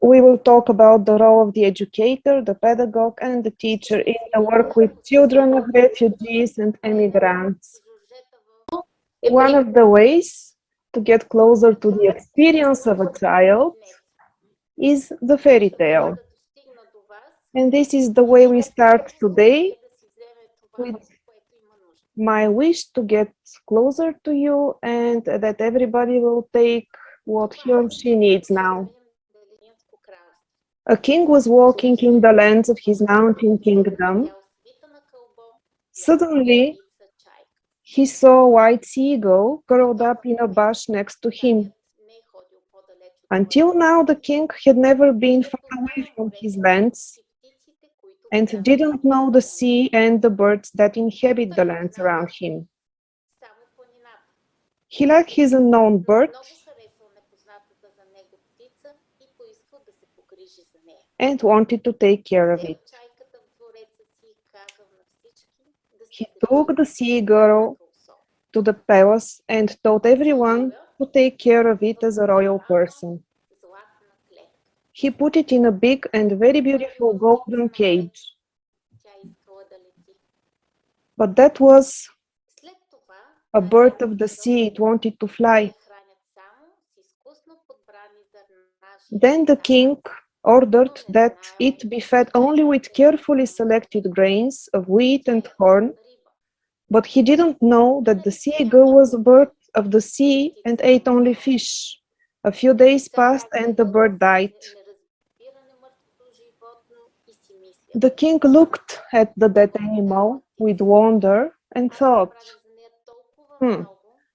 We will talk about the role of the educator, the pedagogue, and the teacher in the work with children of refugees and emigrants. One of the ways to get closer to the experience of a child is the fairy tale. And this is the way we start today with my wish to get closer to you and that everybody will take what he or she needs now. A king was walking in the lands of his mountain kingdom. Suddenly, he saw a white seagull curled up in a bush next to him. Until now, the king had never been far away from his lands and didn't know the sea and the birds that inhabit the lands around him. He liked his unknown bird and wanted to take care of it. He took the seagull to the palace and told everyone to take care of it as a royal person. He put it in a big and very beautiful golden cage. But that was a bird of the sea, it wanted to fly. Then the king ordered that it be fed only with carefully selected grains of wheat and corn, but he didn't know that the seagull was a bird of the sea and ate only fish. A few days passed and the bird died. The king looked at the dead animal with wonder and thought,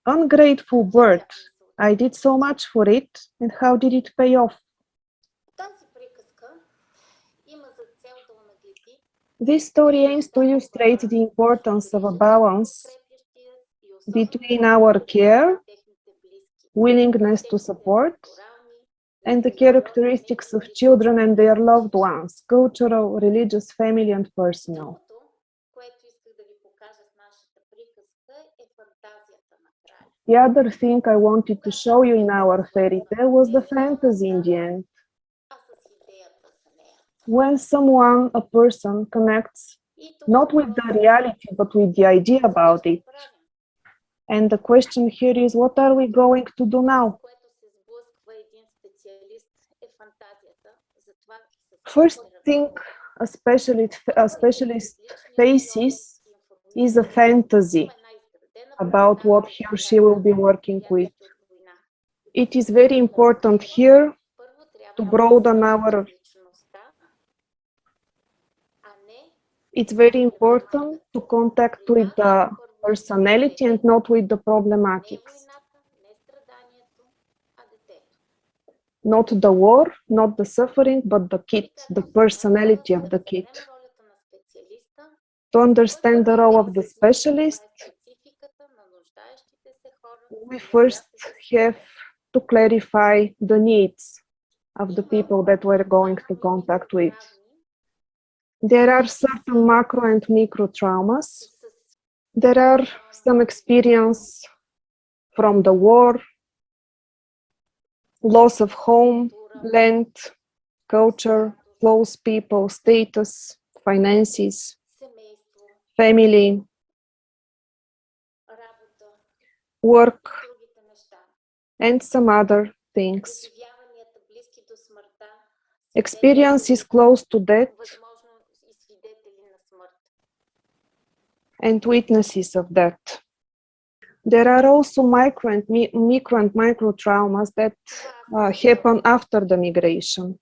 ungrateful bird, I did so much for it, and how did it pay off? This story aims to illustrate the importance of a balance between our care, willingness to support, and the characteristics of children and their loved ones, cultural, religious, family, and personal. The other thing I wanted to show you in our fairy tale was the fantasy in the end. When someone, a person, connects not with the reality, but with the idea about it. And the question here is, what are we going to do now? First thing a specialist faces is a fantasy about what he or she will be working with. It is very important here to broaden our... It's very important to contact with the personality and not with the problematics. Not the war, not the suffering, but the kid, the personality of the kid. To understand the role of the specialist, we first have to clarify the needs of the people that we're going to contact with. There are certain macro and micro traumas. There are some experience from the war, loss of home, land, culture, close people, status, finances, family, work, and some other things. Experience is close to death and witnesses of that. There are also micro and micro traumas that happen after the migration.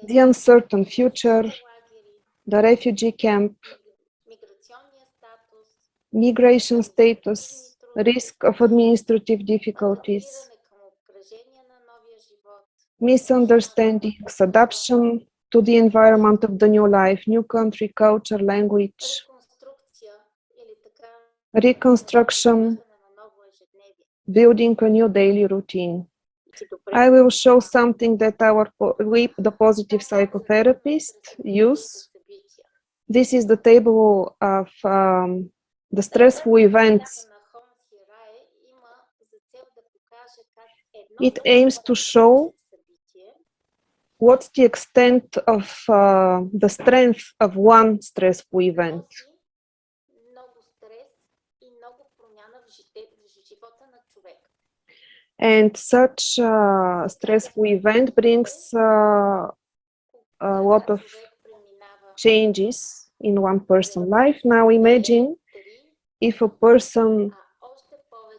The uncertain future, the refugee camp, migration status, risk of administrative difficulties, misunderstandings, adaptation to the environment of the new life, new country, culture, language, reconstruction, building a new daily routine. I will show something that we, the positive psychotherapists, use. This is the table of the stressful events. It aims to show What's the extent of the strength of one stressful event? And such a stressful event brings a lot of changes in one person's life. Now imagine if a person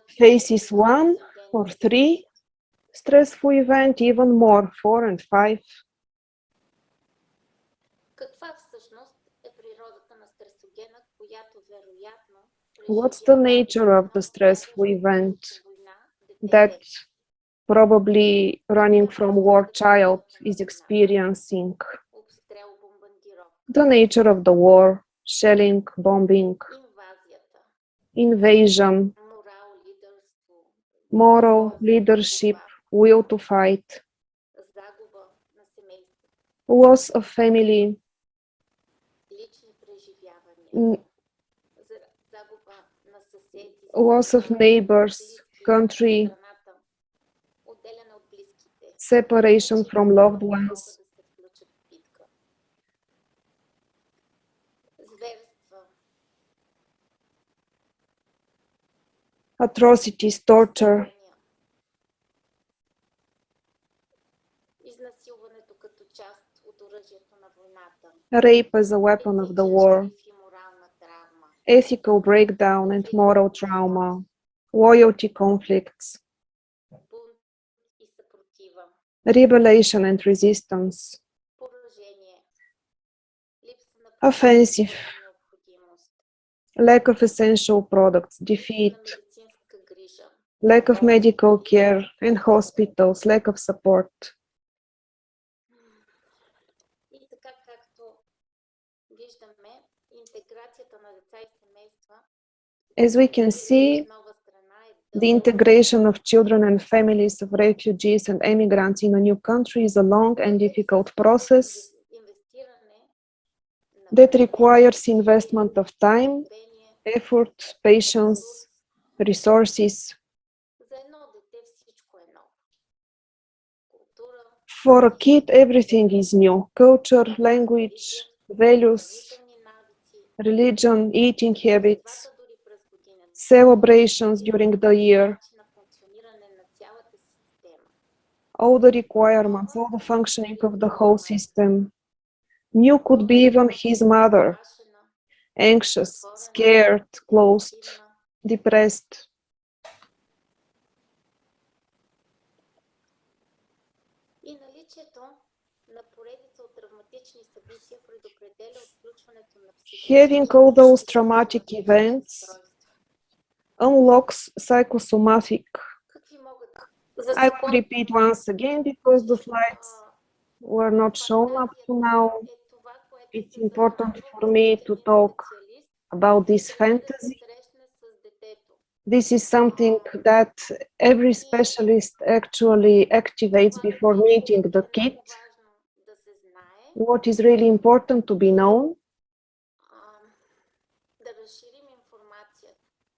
faces one or three stressful events, even more, 4 and 5. What's the nature of the stressful event that probably running from war child is experiencing? The nature of the war, shelling, bombing, invasion, moral leadership, will to fight, loss of family, loss of neighbors, country, separation from loved ones, atrocities, torture, rape as a weapon of the war, ethical breakdown and moral trauma, loyalty conflicts, rebellion and resistance, offensive, lack of essential products, defeat, lack of medical care and hospitals, lack of support. As we can see, the integration of children and families of refugees and emigrants in a new country is a long and difficult process that requires investment of time, effort, patience, resources. For a kid, everything is new: culture, language, values, religion, eating habits, celebrations during the year, all the requirements, all the functioning of the whole system. New could be even his mother, anxious, scared, closed, depressed. Having all those traumatic events unlocks psychosomatic. I will repeat once again because the slides were not shown up to now. It's important for me to talk about this fantasy. This is something that every specialist actually activates before meeting the kid. What is really important to be known,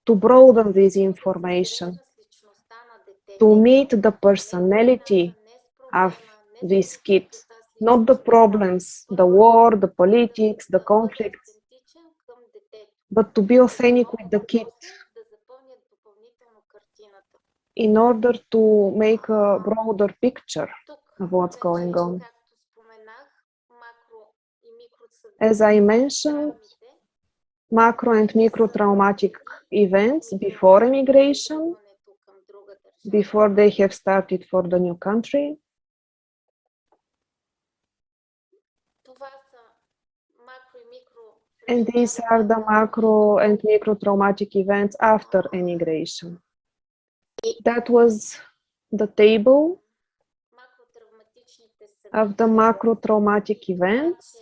to broaden this information, to meet the personality of this kid, not the problems, the war, the politics, the conflicts, but to be authentic with the kid in order to make a broader picture of what's going on. As I mentioned, macro and micro traumatic events before immigration, before they have started for the new country. And these are the macro and micro traumatic events after immigration. That was the table of the macro traumatic events.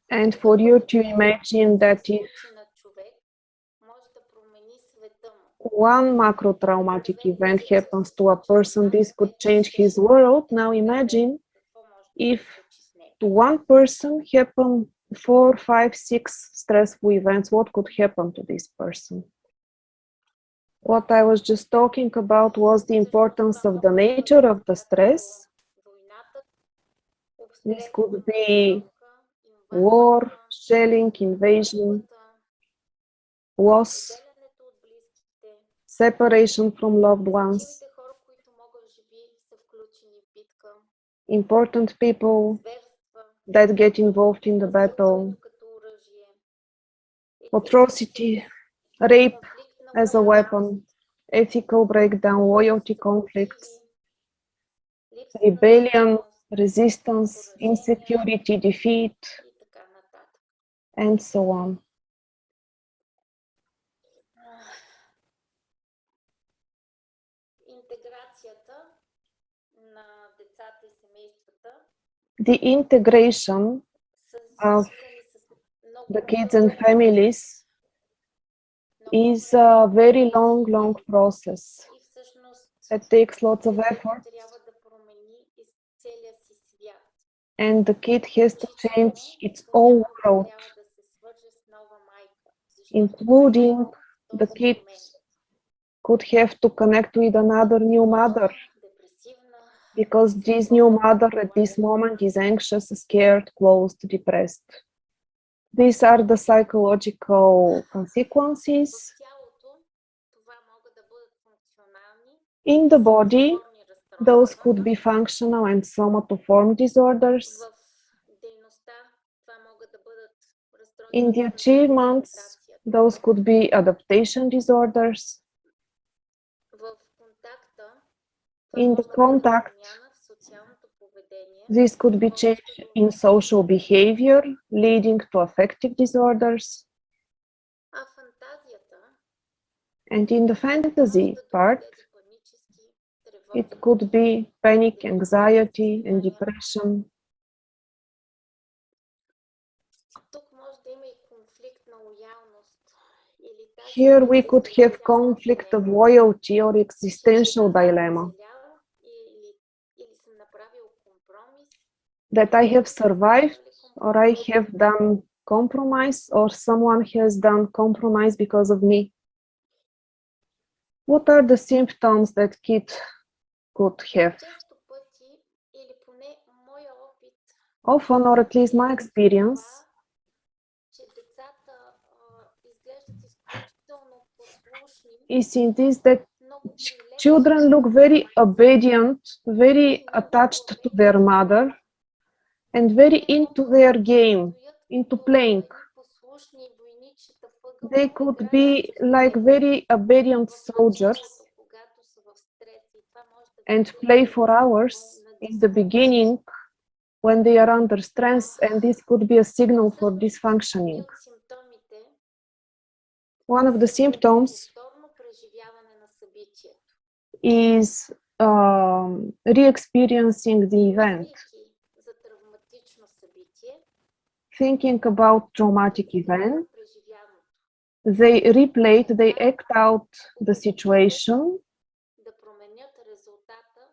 And for you to imagine that if one macro traumatic event happens to a person, this could change his world. Now imagine if to one person happen 4, 5, 6 stressful events, what could happen to this person? What I was just talking about was the importance of the nature of the stress. This could be war, shelling, invasion, loss, separation from loved ones, important people that get involved in the battle, atrocity, rape as a weapon, ethical breakdown, loyalty conflicts, rebellion, resistance, insecurity, defeat, and so on. The integration of the kids and families is a very long process that takes lots of effort, and the kid has to change its whole world, including the kid could have to connect with another new mother, because this new mother at this moment is anxious, scared, closed, depressed. These are the psychological consequences. In the body, those could be functional and somatoform disorders. In the achievements, those could be adaptation disorders. In the contact, this could be change in social behavior, leading to affective disorders. And in the fantasy part, it could be panic, anxiety, and depression. Here we could have conflict of loyalty or existential dilemma. That I have survived, or I have done compromise, or someone has done compromise because of me. What are the symptoms that kid could have? Often, or at least my experience, is in this that children look very obedient, very attached to their mother, and very into their game, into playing. They could be like very obedient soldiers and play for hours in the beginning when they are under stress, and this could be a signal for dysfunctioning. One of the symptoms is re-experiencing the event, thinking about traumatic event. They replay it, they act out the situation,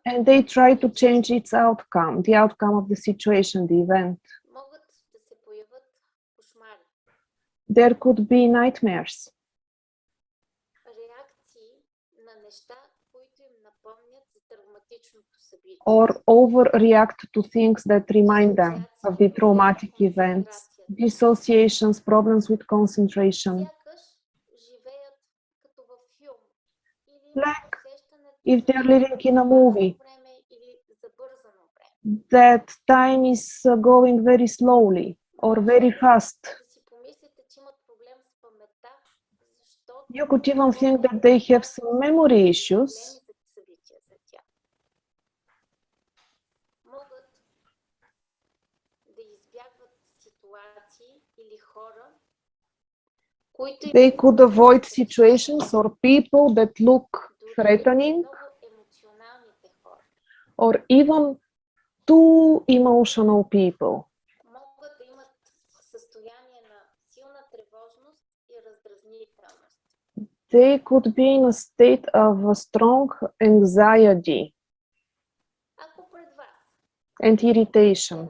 and they try to change its outcome, the outcome of the situation, the event. There could be nightmares. Or overreact to things that remind them of the traumatic events, dissociations, problems with concentration. Like if they're living in a movie, that time is going very slowly or very fast. You could even think that they have some memory issues. They could avoid situations or people that look threatening, or even too emotional people. They could be in a state of a strong anxiety and irritation.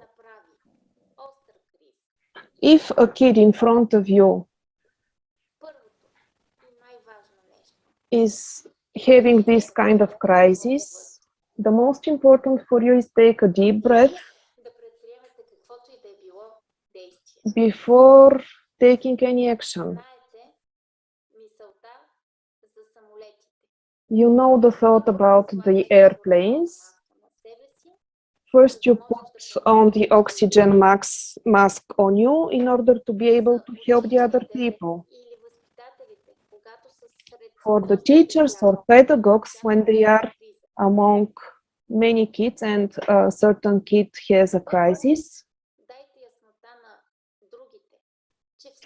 If a kid in front of you is having this kind of crisis, the most important for you is take a deep breath before taking any action. You know the thought about the airplanes. First, you put on the oxygen mask on you in order to be able to help the other people. For the teachers or pedagogues, when they are among many kids and a certain kid has a crisis,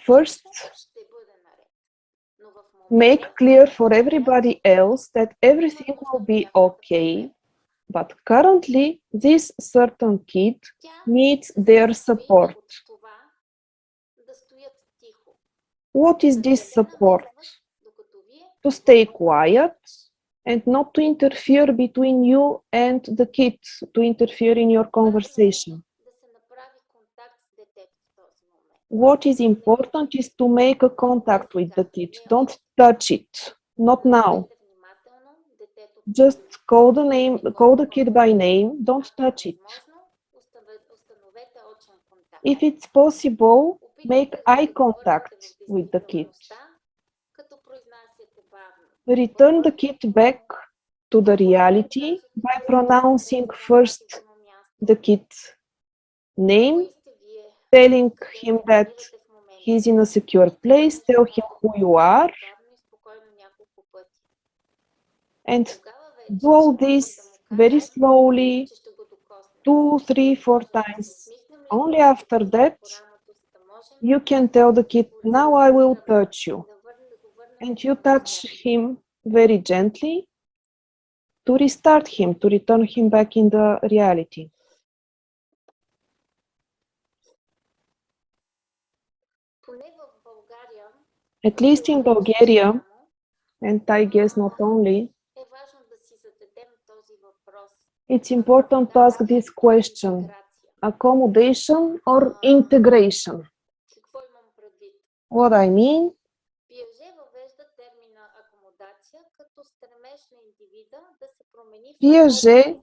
first, make clear for everybody else that everything will be okay, but currently this certain kid needs their support. What is this support? To stay quiet and not to interfere between you and the kid, to interfere in your conversation. What is important is to make a contact with the kid. Don't touch it. Not now. Just call the kid by name. Don't touch it. If it's possible, make eye contact with the kid. Return the kid back to the reality by pronouncing first the kid's name, telling him that he's in a secure place, tell him who you are, and do all this very slowly, 2, 3, 4 times. Only after that, you can tell the kid, now I will touch you. And you touch him very gently to restart him, to return him back in the reality. At least in Bulgaria, and I guess not only, it's important to ask this question: accommodation or integration? What I mean, Piaget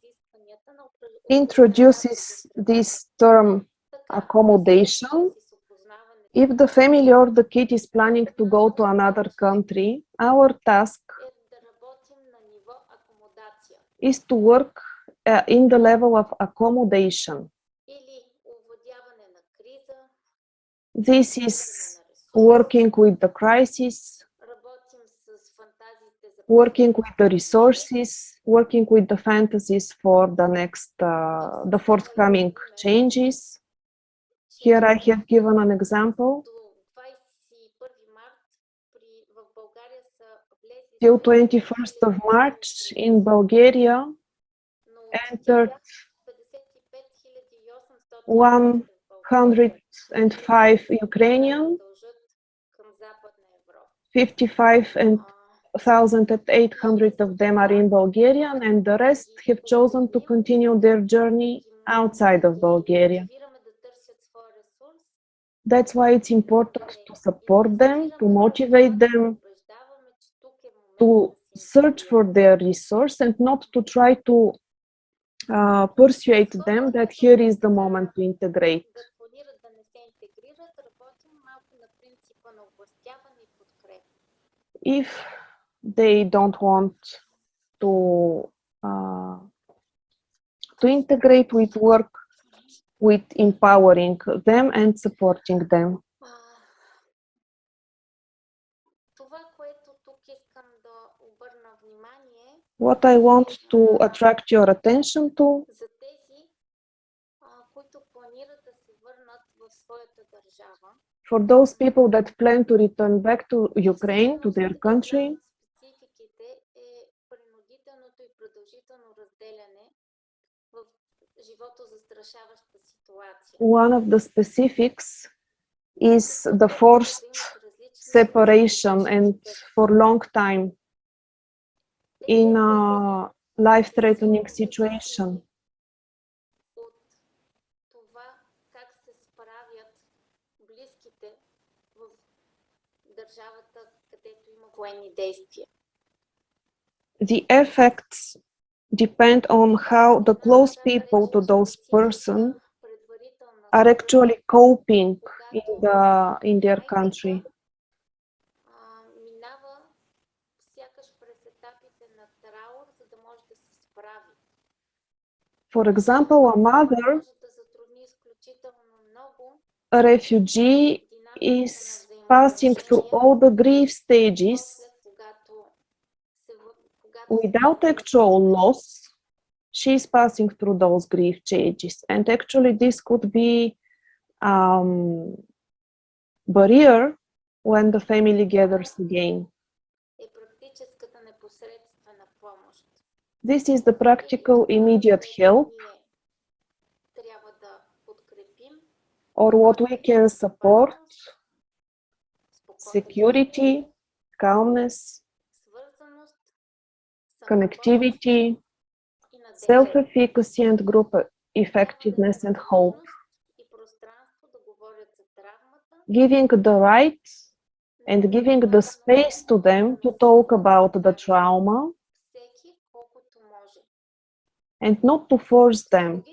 introduces this term accommodation. If the family or the kid is planning to go to another country, our task is to work in the level of accommodation. This is working with the crisis, working with the resources, working with the fantasies for the forthcoming changes. Here I have given an example. Till 21st of March in Bulgaria entered 105 Ukrainian, 55,800 of them are in Bulgarian, and the rest have chosen to continue their journey outside of Bulgaria. That's why it's important to support them, to motivate them, to search for their resource and not to try to persuade them that here is the moment to integrate. If they don't want to integrate, with work with empowering them and supporting them. What I want to attract your attention to, for those people that plan to return back to Ukraine, to their country, one of the specifics is the forced separation and for long time in a life-threatening situation. the effects depend on how the close people to those person are actually coping in their country. For example, a mother, a refugee, is passing through all the grief stages without actual loss. She's passing through those grief stages, and actually this could be barrier when the family gathers again. This is the practical immediate help, or what we can support: security, calmness, connectivity, self-efficacy and group effectiveness and hope. Giving the right and giving the space to them to talk about the trauma and not to force them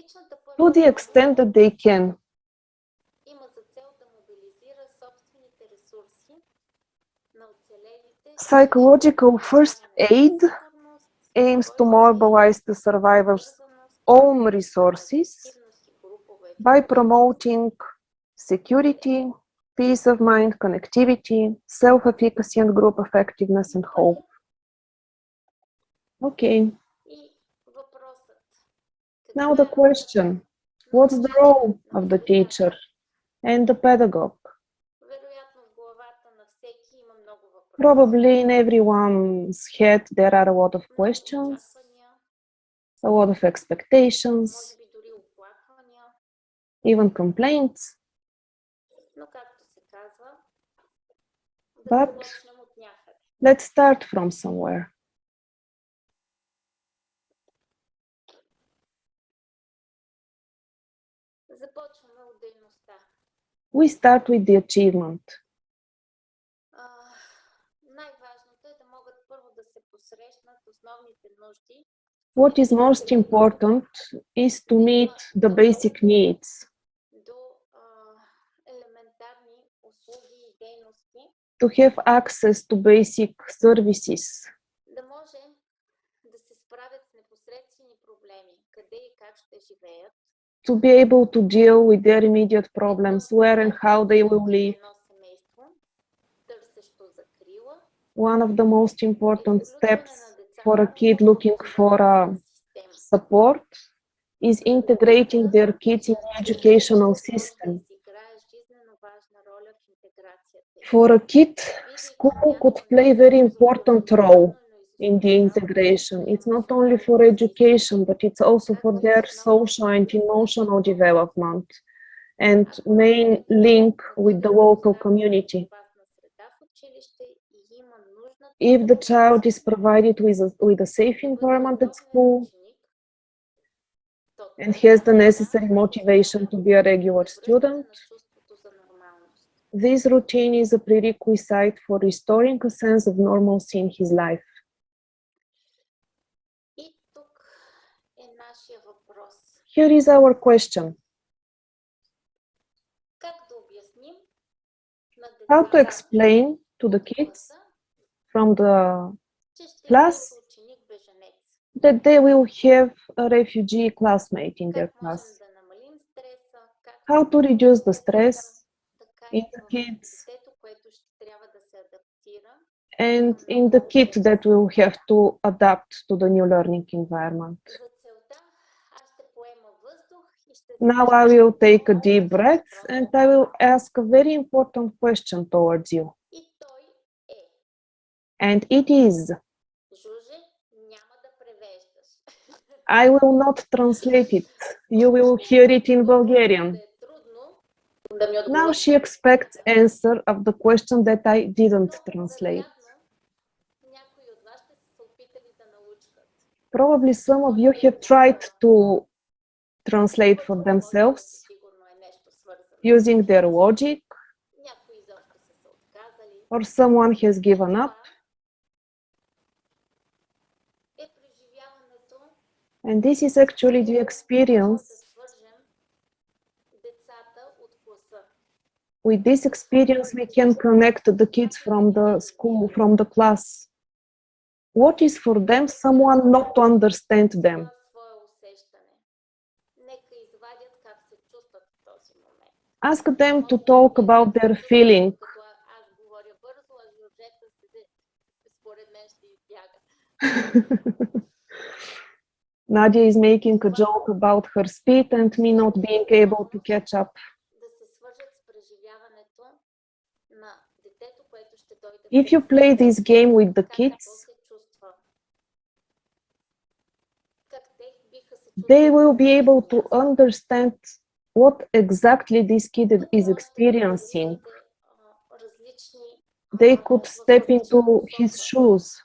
to the extent that they can. Psychological first aid aims to mobilize the survivors' own resources by promoting security, peace of mind, connectivity, self-efficacy and group effectiveness and hope. Okay. Now the question, what's the role of the teacher and the pedagogue? Probably in everyone's head there are a lot of questions, a lot of expectations, even complaints. But let's start from somewhere. We start with the achievement. What is most important is to meet the basic needs, to have access to basic services, to be able to deal with their immediate problems, where and how they will live. One of the most important steps for a kid looking for support is integrating their kids in the educational system. For a kid, school could play a very important role in the integration. It's not only for education, but it's also for their social and emotional development and main link with the local community. If the child is provided with a safe environment at school and has the necessary motivation to be a regular student, this routine is a prerequisite for restoring a sense of normalcy in his life. Here is our question. How to explain to the kids from the class that they will have a refugee classmate in their class? How to reduce the stress in the kids and in the kid that will have to adapt to the new learning environment. Now I will take a deep breath and I will ask a very important question towards you. And it is, I will not translate it. You will hear it in Bulgarian. Now she expects answer of the question that I didn't translate. Probably some of you have tried to translate for themselves using their logic, or someone has given up. And this is actually the experience. With this experience, we can connect the kids from the school, from the class. What is for them someone not to understand them? Ask them to talk about their feeling. Nadia is making a joke about her speed and me not being able to catch up. If you play this game with the kids, they will be able to understand what exactly this kid is experiencing. They could step into his shoes.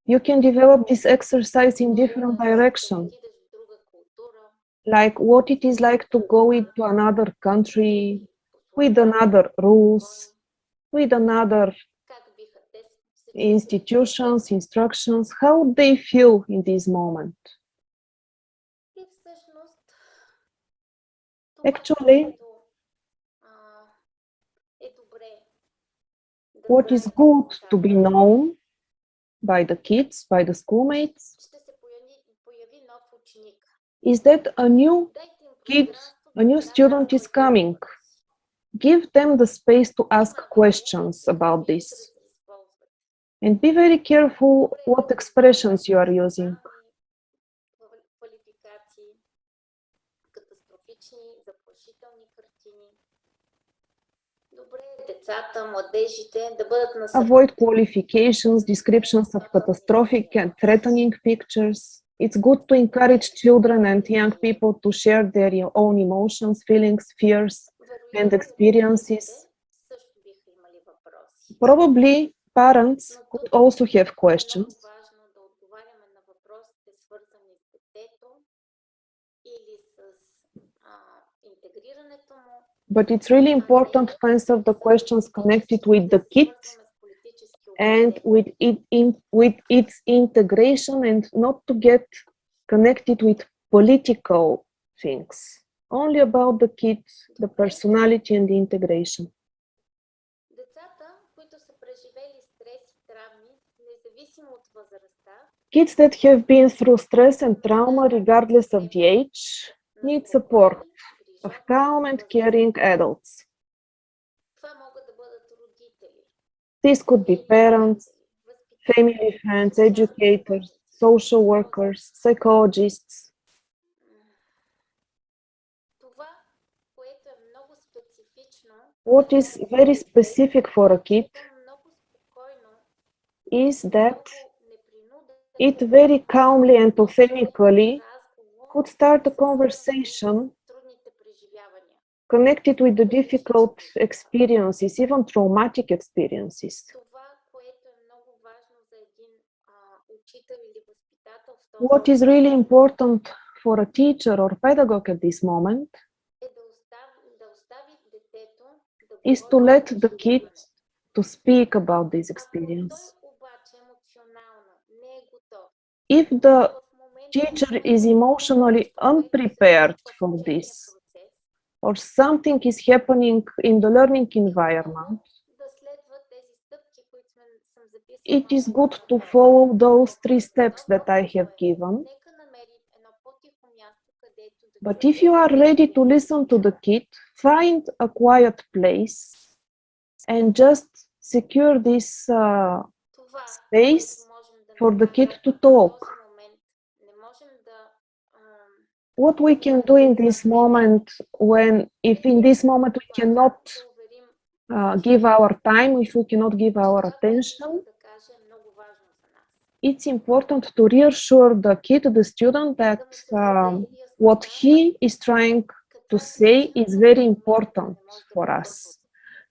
You can develop this exercise in different directions, like what it is like to go into another country with another rules, with another institutions, instructions, how they feel in this moment. Actually, what is good to be known by the kids, by the schoolmates, is that a new kid, a new student is coming. Give them the space to ask questions about this. And be very careful what expressions you are using. Avoid qualifications, descriptions of catastrophic and threatening pictures. It's good to encourage children and young people to share their own emotions, feelings, fears, and experiences. Probably parents could also have questions. But it's really important to answer the questions connected with the kid and with its integration, and not to get connected with political things. Only about the kid, the personality and the integration. Kids that have been through stress and trauma, regardless of the age, need support of calm and caring adults. These could be parents, family friends, educators, social workers, psychologists. What is very specific for a kid is that it very calmly and authentically could start a conversation connected with the difficult experiences, even traumatic experiences. What is really important for a teacher or pedagogue at this moment is to let the kid to speak about this experience. If the teacher is emotionally unprepared for this, or something is happening in the learning environment, it is good to follow those 3 steps that I have given. But if you are ready to listen to the kid, find a quiet place and just secure this space for the kid to talk. What we can do in this moment, if in this moment we cannot give our time, if we cannot give our attention, it's important to reassure the kid, the student, that what he is trying to say is very important for us.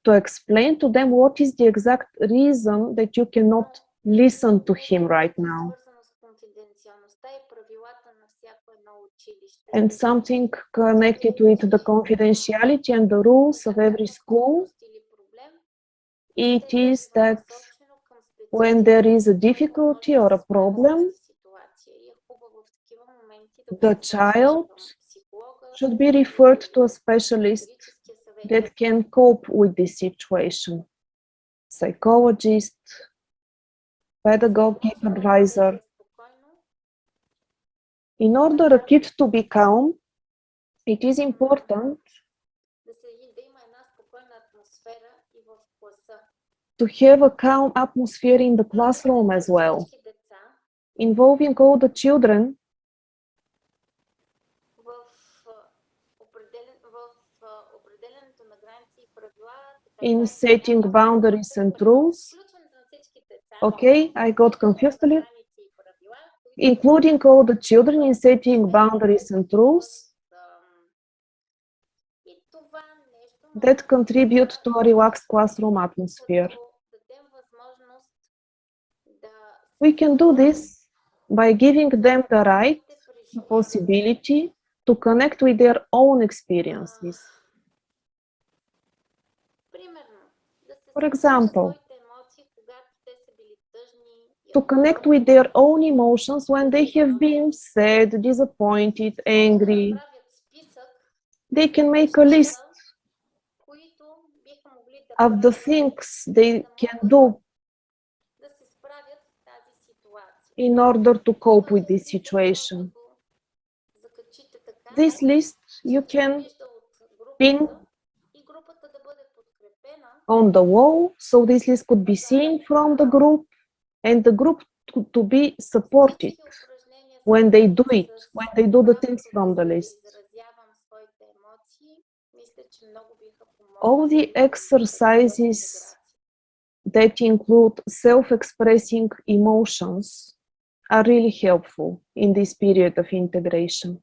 To explain to them what is the exact reason that you cannot listen to him right now. And something connected with the confidentiality and the rules of every school, it is that when there is a difficulty or a problem, the child should be referred to a specialist that can cope with this situation. Psychologist, pedagogic advisor. In order a kid to be calm, it is important to have a calm atmosphere in the classroom as well, involving all the children in setting boundaries and rules. Okay, I got confused a little. Including all the children in setting boundaries and rules that contribute to a relaxed classroom atmosphere. We can do this by giving them the right, the possibility to connect with their own experiences. For example, to connect with their own emotions when they have been sad, disappointed, angry. They can make a list of the things they can do in order to cope with this situation. This list you can pin on the wall, so this list could be seen from the group, and the group to be supported when they do it, when they do the things from the list. All the exercises that include self-expressing emotions are really helpful in this period of integration.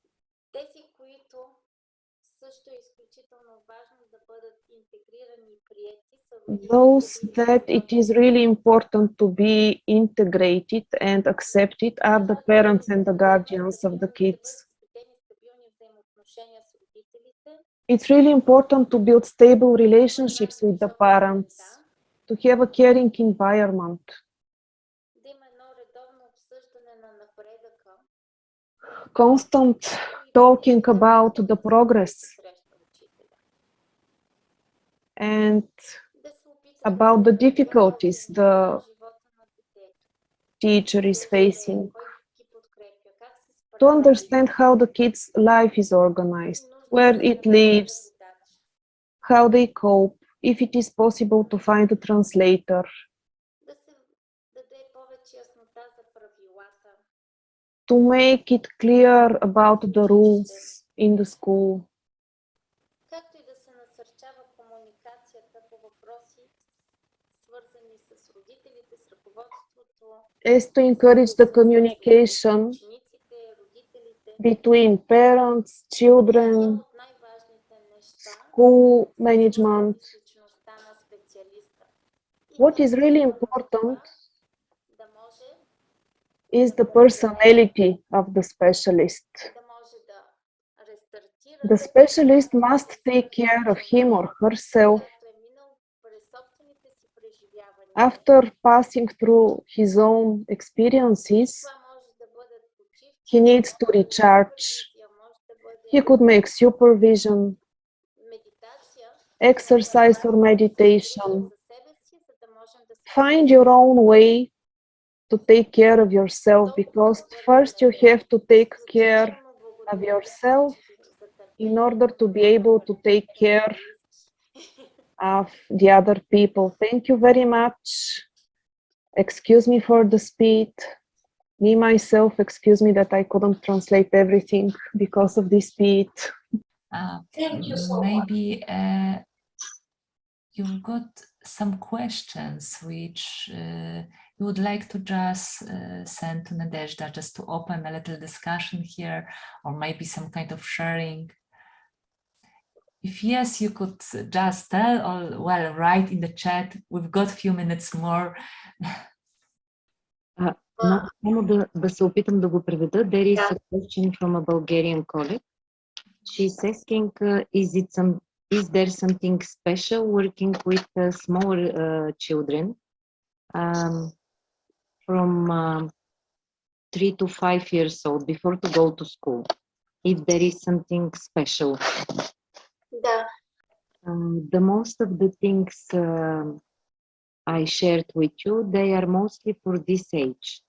Those that it is really important to be integrated and accepted are the parents and the guardians of the kids. It's really important to build stable relationships with the parents, to have a caring environment. Constant talking about the progress and about the difficulties the teacher is facing, to understand how the kid's life is organized, where it lives, how they cope, if it is possible to find a translator, to make it clear about the rules in the school, as to encourage the communication between parents, children, school management. What is really important is the personality of the specialist. The specialist must take care of him or herself after passing through his own experiences. He needs to recharge. He could make supervision, exercise or meditation. Find your own way to take care of yourself, because first you have to take care of yourself in order to be able to take care of the other people. Thank you very much. Excuse me for the speed. Me, myself, excuse me that I couldn't translate everything because of the speed. Maybe you've got some questions which you would like to just send to Nadehzda, just to open a little discussion here, or maybe some kind of sharing. If yes, you could just tell, or well, write in the chat. We've got a few minutes more. Само да се опитам да го преведа. There is a question from a Bulgarian colleague. She's asking, is there something special working with smaller children from 3 to 5 years old, before to go to school, if there is something special. Da. The most of the things I shared with you, they are mostly for this age.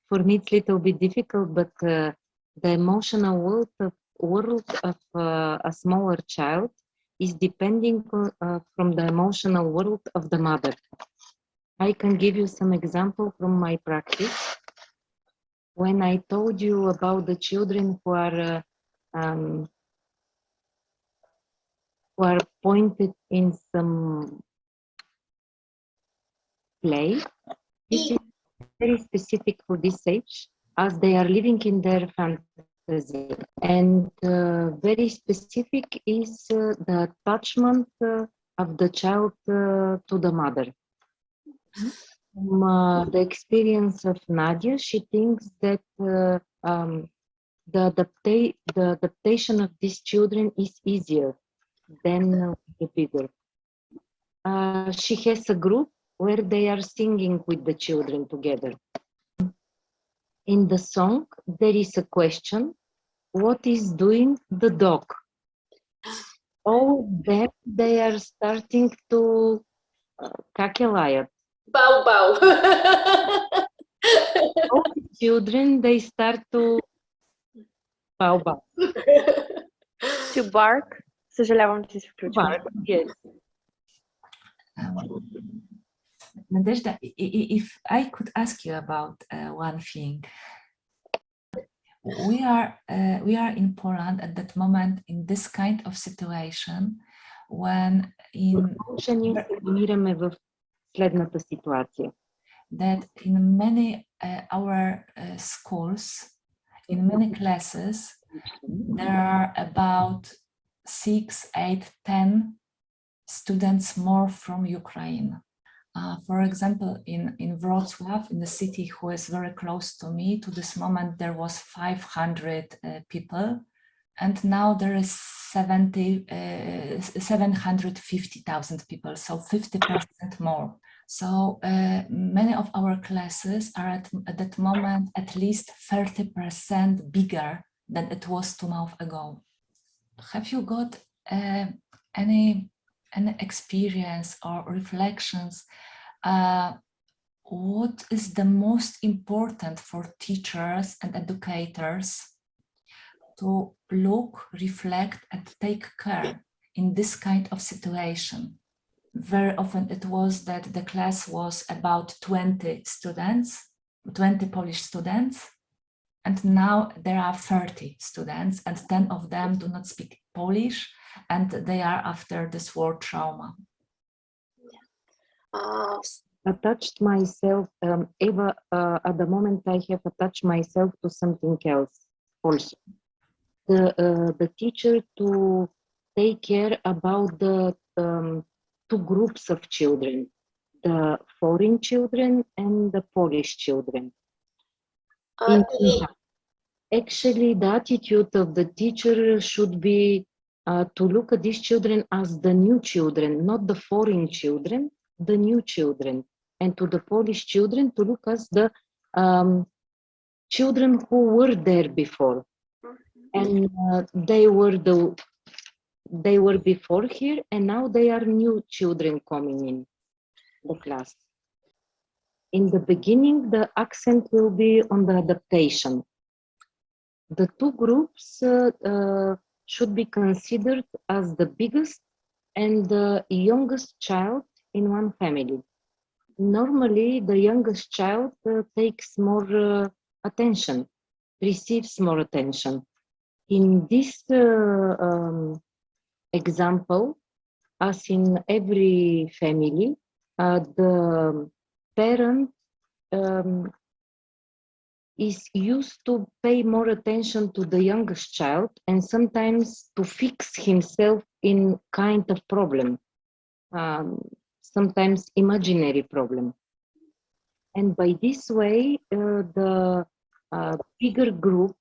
For me, it's a little bit difficult, but the emotional world of a smaller child is depending from the emotional world of the mother. I can give you some example from my practice. When I told you about the children who are pointed in some play, this is very specific for this age, as they are living in their fantasy. And very specific is the attachment of the child to the mother. From the experience of Nadia, she thinks that the adaptation of these children is easier than the bigger. She has a group where they are singing with the children together. In the song, there is a question: what is doing the dog? All of them, they are starting to kakelaya. Bow, bow. All the children, they start to bow bow. To bark. Съжалявам, че се включва. Bark, yes. Nadehzda, if I could ask you about one thing. We are in Poland at that moment in this kind of situation when се намираме в следната ситуация. That in many our schools, in many classes, there are about 6, 8, 10 students more from Ukraine. For example, in Wrocław, in the city who is very close to me, to this moment there was 500 people, and now there is 750,000 people, so 50% more. So many of our classes are at that moment at least 30% bigger than it was 2 months ago. Have you got any experience or reflections? What is the most important for teachers and educators to look, reflect, and take care in this kind of situation? Very often it was that the class was about 20 students, 20 Polish students, and now there are 30 students, and 10 of them do not speak Polish, and they are after this war trauma. Attached myself, Eva, at the moment I have attached myself to something else also. The teacher to take care about the two groups of children, the foreign children and the Polish children. Actually, the attitude of the teacher should be to look at these children as the new children, not the foreign children, the new children, and to the Polish children to look as the children who were there before, and they were before here, and now they are new children coming in the class. In the beginning, the accent will be on the adaptation. The two groups should be considered as the biggest and the youngest child in one family. Normally, the youngest child takes more attention, receives more attention. In this example, as in every family, the parent is used to pay more attention to the youngest child and sometimes to fix himself in kind of problem, sometimes imaginary problem. And by this way, the bigger group,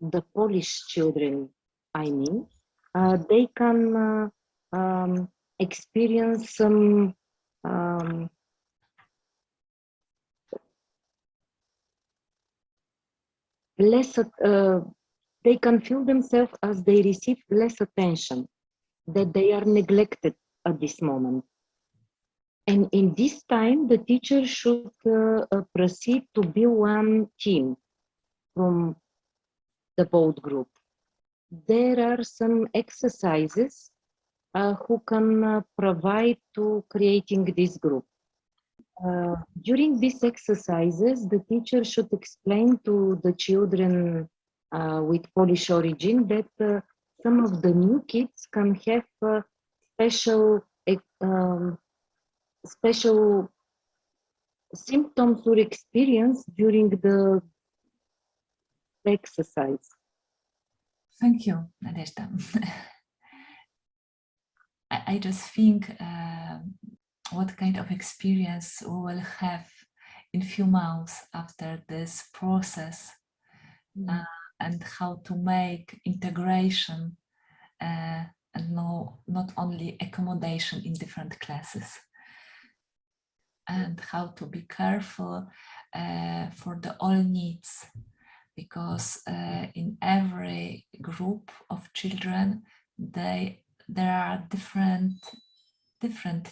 the Polish children, I mean, they can experience some they can feel themselves as they receive less attention, that they are neglected at this moment. And in this time, the teacher should proceed to be one team from the both group. There are some exercises who can provide to creating this group. During these exercises, the teacher should explain to the children with Polish origin that some of the new kids can have special symptoms or experience during the exercise. Thank you, Nadehzda. I just think what kind of experience we will have in few months after this process, and how to make integration and not only accommodation in different classes, and how to be careful for the all needs, because in every group of children there are different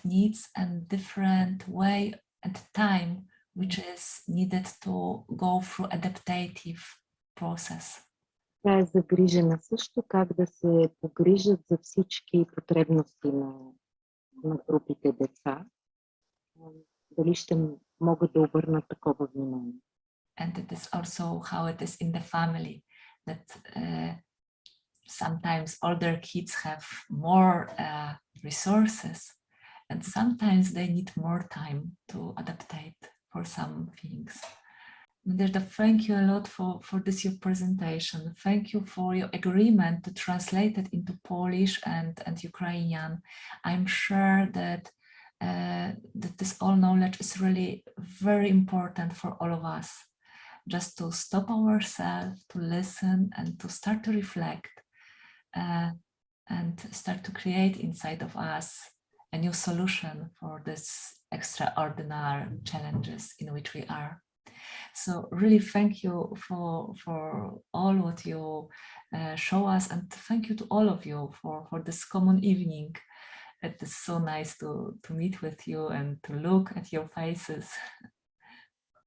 needs and different way and time which is needed to go through adaptive process. Тя е загрижена също как да се погрижат за всички потребности на групите деца. Дали ще могат да обърнат такова внимание. And it is also how it is in the family, that sometimes older kids have more resources, and sometimes they need more time to adaptate for some things. Nadehzda, thank you a lot for this your presentation. Thank you for your agreement to translate it into Polish and Ukrainian. I'm sure that that this all knowledge is really very important for all of us. Just to stop ourselves, to listen, and to start to reflect, and start to create inside of us a new solution for this extraordinary challenges in which we are. So really thank you for all what you show us, and thank you to all of you for this common evening. It is so nice to meet with you and to look at your faces.